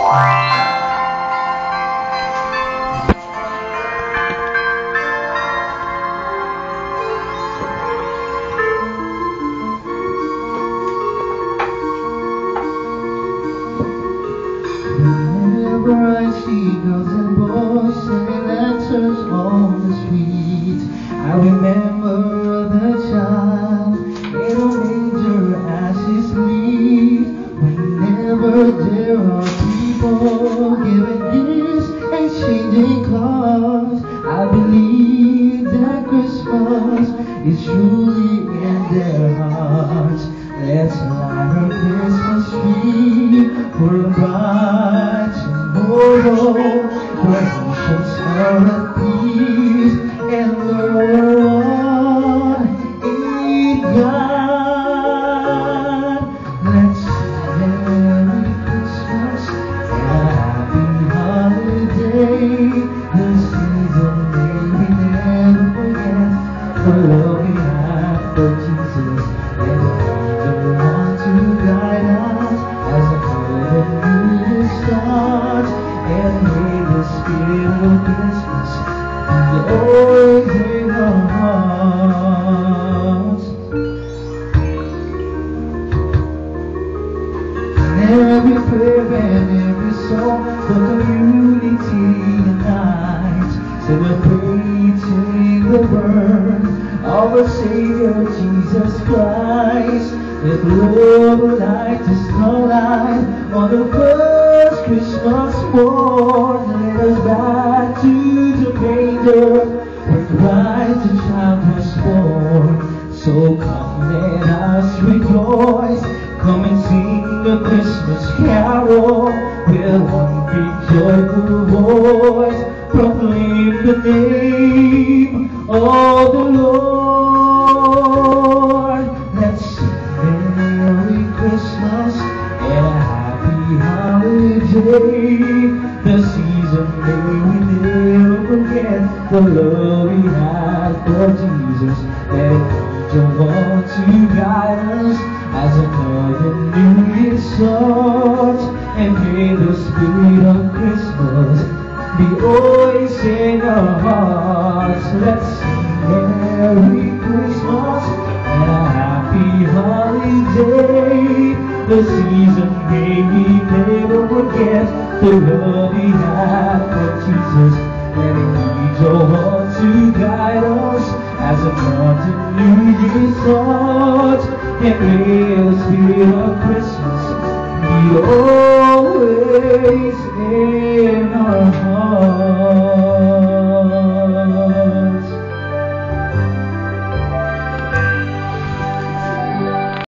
Whenever I see girls and boys singing lanterns on the street, I remember the child in a manger as he sleeps. Whenever there are people giving gifts and changing clothes, I believe that Christmas is truly in their hearts. Let's light a Christmas tree for a bright tomorrow, where nations are at peace and the world in God. Let's sing Merry Christmas and a happy holiday. The season may we never forget the love we have for Jesus. And may the spirit of Christmas be always in our hearts. And every prayer and every song for community unite, celebrating the birth of our Savior Jesus Christ. Let love light the starlight on the first Christmas morn. Let us back to the manger where Christ the child was born. So come let us rejoice, come and sing a Christmas carol with one big joyful voice. Proclaim the name of the Lord. Let's sing Merry Christmas and a happy holiday. The season may we never forget the love we had for Jesus. Let an angel want to guide us as another New Year starts. And may the spirit of Christmas be always in our hearts. Let's sing Merry Christmas and a happy holiday. The season may we never forget the love we had for Jesus. And an angel want to guide us as a New Year starts. And may the spirit of Christmas